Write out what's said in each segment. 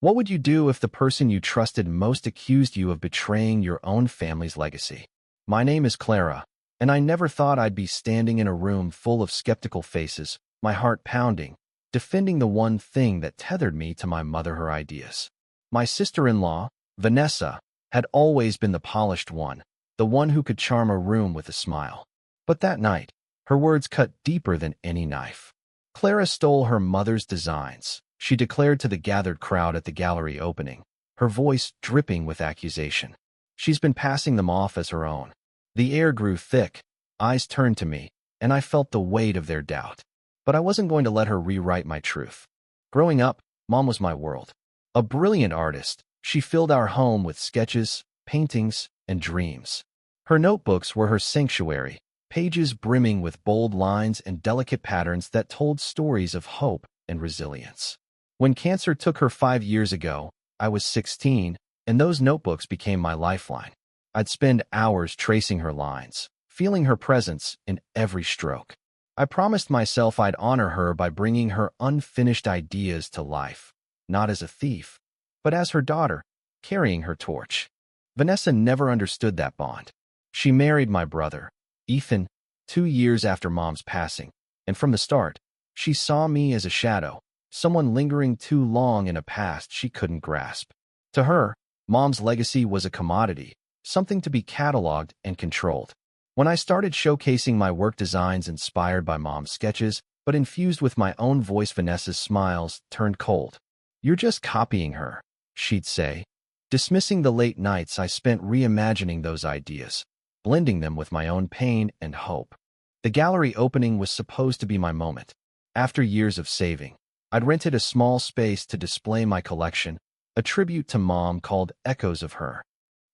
What would you do if the person you trusted most accused you of betraying your own family's legacy? My name is Clara, and I never thought I'd be standing in a room full of skeptical faces, my heart pounding, defending the one thing that tethered me to my mother, her ideas. My sister-in-law, Vanessa, had always been the polished one, the one who could charm a room with a smile. But that night, her words cut deeper than any knife. Clara stole her mother's designs, she declared to the gathered crowd at the gallery opening, her voice dripping with accusation. She's been passing them off as her own. The air grew thick, eyes turned to me, and I felt the weight of their doubt. But I wasn't going to let her rewrite my truth. Growing up, Mom was my world. A brilliant artist, she filled our home with sketches, paintings, and dreams. Her notebooks were her sanctuary, pages brimming with bold lines and delicate patterns that told stories of hope and resilience. When cancer took her 5 years ago, I was 16, and those notebooks became my lifeline. I'd spend hours tracing her lines, feeling her presence in every stroke. I promised myself I'd honor her by bringing her unfinished ideas to life, not as a thief, but as her daughter, carrying her torch. Vanessa never understood that bond. She married my brother, Ethan, 2 years after Mom's passing, and from the start, she saw me as a shadow, someone lingering too long in a past she couldn't grasp. To her, Mom's legacy was a commodity, something to be cataloged and controlled. When I started showcasing my work designs inspired by Mom's sketches, but infused with my own voice, Vanessa's smiles turned cold. "You're just copying her," she'd say, dismissing the late nights I spent reimagining those ideas, blending them with my own pain and hope. The gallery opening was supposed to be my moment. After years of saving, I'd rented a small space to display my collection, a tribute to Mom called Echoes of Her.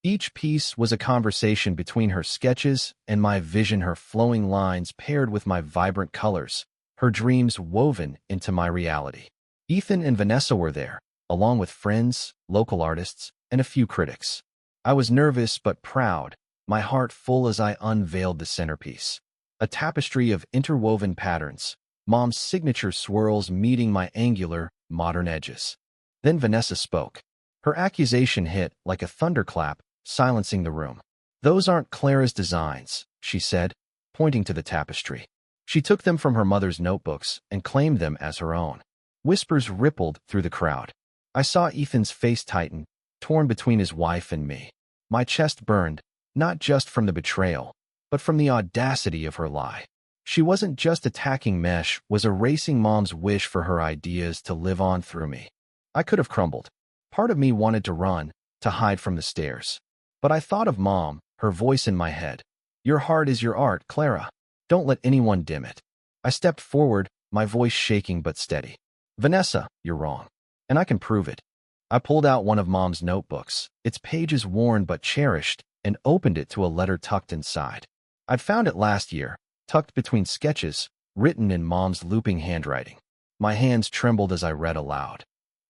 Each piece was a conversation between her sketches and my vision, her flowing lines paired with my vibrant colors, her dreams woven into my reality. Ethan and Vanessa were there, along with friends, local artists, and a few critics. I was nervous but proud, my heart full as I unveiled the centerpiece. A tapestry of interwoven patterns, Mom's signature swirls meeting my angular, modern edges. Then Vanessa spoke. Her accusation hit like a thunderclap, silencing the room. "Those aren't Clara's designs," she said, pointing to the tapestry. She took them from her mother's notebooks and claimed them as her own. Whispers rippled through the crowd. I saw Ethan's face tighten, torn between his wife and me. My chest burned, not just from the betrayal, but from the audacity of her lie. She wasn't just attacking Mesh, was erasing Mom's wish for her ideas to live on through me. I could have crumbled. Part of me wanted to run, to hide from the stares. But I thought of Mom, her voice in my head. "Your heart is your art, Clara. Don't let anyone dim it." I stepped forward, my voice shaking but steady. "Vanessa, you're wrong. And I can prove it." I pulled out one of Mom's notebooks, its pages worn but cherished, and opened it to a letter tucked inside. I'd found it last year, tucked between sketches, written in Mom's looping handwriting. My hands trembled as I read aloud.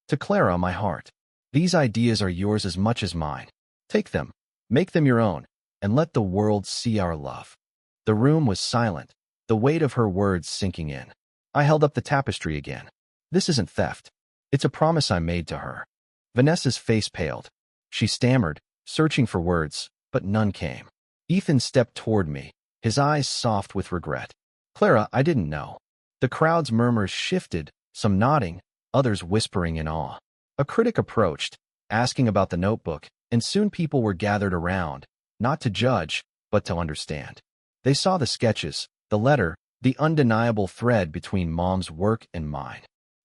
"To Clara, my heart. These ideas are yours as much as mine. Take them, make them your own, and let the world see our love." The room was silent, the weight of her words sinking in. I held up the tapestry again. "This isn't theft. It's a promise I made to her." Vanessa's face paled. She stammered, searching for words, but none came. Ethan stepped toward me, his eyes soft with regret. "Clara, I didn't know." The crowd's murmurs shifted, some nodding, others whispering in awe. A critic approached, asking about the notebook, and soon people were gathered around, not to judge, but to understand. They saw the sketches, the letter, the undeniable thread between Mom's work and mine.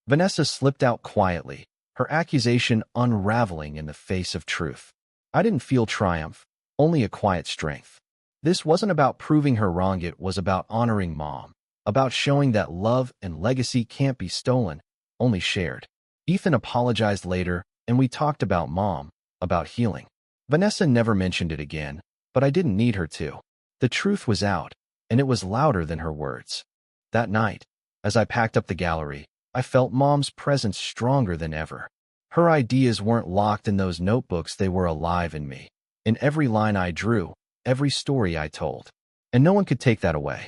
Vanessa slipped out quietly, her accusation unraveling in the face of truth. I didn't feel triumph, only a quiet strength. This wasn't about proving her wrong, it was about honoring Mom, about showing that love and legacy can't be stolen, only shared. Ethan apologized later, and we talked about Mom, about healing. Vanessa never mentioned it again, but I didn't need her to. The truth was out, and it was louder than her words. That night, as I packed up the gallery, I felt Mom's presence stronger than ever. Her ideas weren't locked in those notebooks, they were alive in me, in every line I drew, every story I told. And no one could take that away.